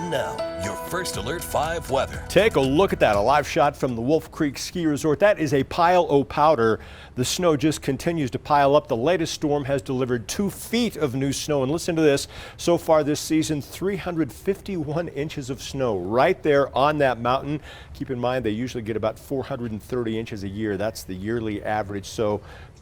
And now, your First Alert 5 weather. Take a look at that. A live shot from the Wolf Creek Ski Resort. That is a pile of powder. The snow just continues to pile up. The latest storm has delivered 2 feet of new snow. And listen to this. So far this season, 351 inches of snow right there on that mountain. Keep in mind, they usually get about 430 inches a year. That's the yearly average. So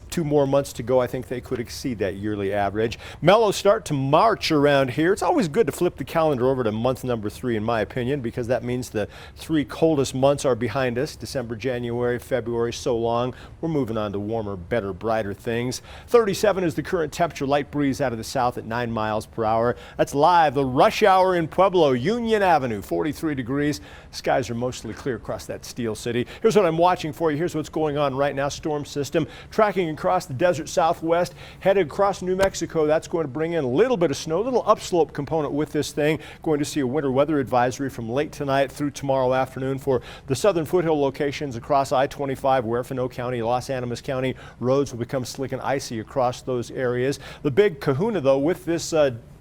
2 more months to go. I think they could exceed that yearly average. Mellow start to March around here. It's always good to flip the calendar over to month number 3, in my opinion, because that means the 3 coldest months are behind us. December, January, February, so long. We're moving on to warmer, better, brighter things. 37 is the current temperature. Light breeze out of the south at 9 miles per hour. That's live. The rush hour in Pueblo, Union Avenue, 43 degrees. Skies are mostly clear across that Steel City. Here's what I'm watching for you. Here's what's going on right now. Storm system tracking across the desert southwest, headed across New Mexico. That's going to bring in a little bit of snow, a little upslope component with this thing. Going to see a winter weather advisory from late tonight through tomorrow afternoon for the southern foothill locations across I-25, Huerfano County, Los Animas County. Roads will become slick and icy across those areas. The big kahuna, though, with this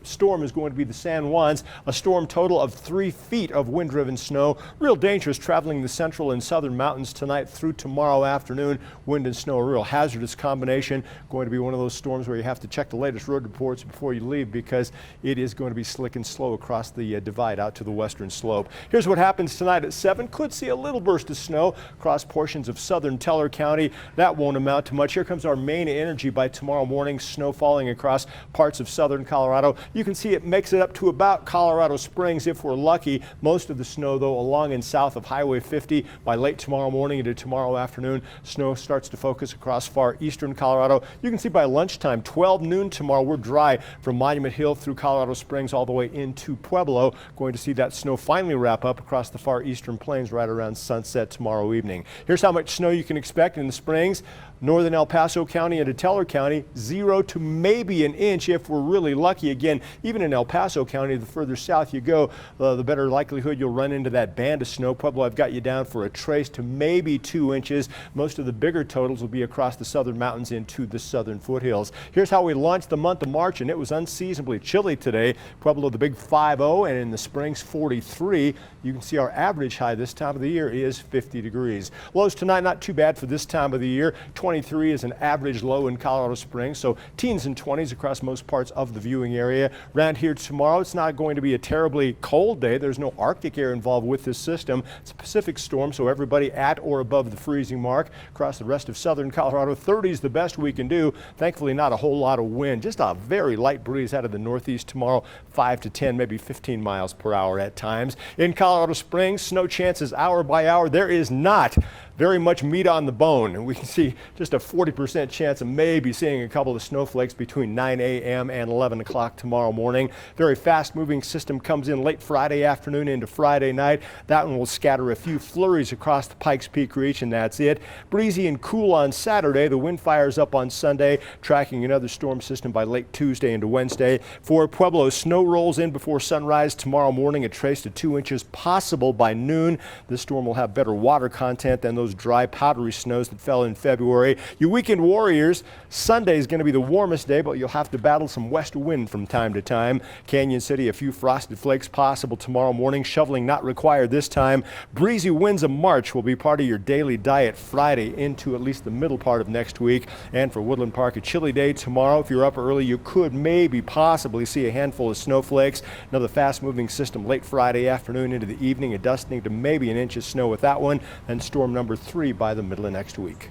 storm is going to be the San Juans, a storm total of 3 feet of wind-driven snow. Real dangerous traveling the central and southern mountains tonight through tomorrow afternoon. Wind and snow, a real hazardous combination. Going to be one of those storms where you have to check the latest road reports before you leave, because it is going to be slick and slow across the divide out to the western slope. Here's what happens tonight at 7. Could see a little burst of snow across portions of southern Teller County. That won't amount to much. Here comes our main energy by tomorrow morning. Snow falling across parts of southern Colorado. You can see it makes it up to about Colorado Springs if we're lucky. Most of the snow, though, along and south of Highway 50 by late tomorrow morning into tomorrow afternoon. Snow starts to focus across far eastern Colorado. You can see by lunchtime, 12 noon tomorrow, we're dry from Monument Hill through Colorado Springs all the way into Pueblo. Going to see that snow finally wrap up across the far eastern plains right around sunset tomorrow evening. Here's how much snow you can expect in the Springs. Northern El Paso County into Teller County, 0 to maybe an inch if we're really lucky. Again, even in El Paso County, the further south you go, the better likelihood you'll run into that band of snow. Pueblo, I've got you down for a trace to maybe 2 inches. Most of the bigger totals will be across the southern mountains into the southern foothills. Here's how we launched the month of March, and it was unseasonably chilly today. Pueblo, the big 50, and in the Springs, 43. You can see our average high this time of the year is 50 degrees. Lows tonight, not too bad for this time of the year. 23 is an average low in Colorado Springs, so teens and 20s across most parts of the viewing area. Around here tomorrow, it's not going to be a terribly cold day. There's no Arctic air involved with this system. It's a Pacific storm, so everybody at or above the freezing mark. Across the rest of southern Colorado, 30 is the best we can do. Thankfully, not a whole lot of wind, just a very light breeze out of the northeast tomorrow, 5 to 10, maybe 15 miles per hour at times. In Colorado Springs, snow chances hour by hour. There is not very much meat on the bone, and we can see just a 40% chance of maybe seeing a couple of snowflakes between 9 a.m. and 11 o'clock tomorrow morning. Very fast moving system comes in late Friday afternoon into Friday night. That one will scatter a few flurries across the Pikes Peak reach, and that's it. Breezy and cool on Saturday. The wind fires up on Sunday, tracking another storm system by late Tuesday into Wednesday. For Pueblo, snow rolls in before sunrise tomorrow morning, a trace to 2 inches possible by noon. This storm will have better water content than those dry, powdery snows that fell in February. You weekend warriors, Sunday is going to be the warmest day, but you'll have to battle some west wind from time to time. Canyon City, a few frosted flakes possible tomorrow morning. Shoveling not required this time. Breezy winds of March will be part of your daily diet Friday into at least the middle part of next week. And for Woodland Park, a chilly day tomorrow. If you're up early, you could maybe possibly see a handful of snowflakes. Another fast-moving system late Friday afternoon into the evening, a dusting to maybe an inch of snow with that one. And storm number 3 by the middle of next week.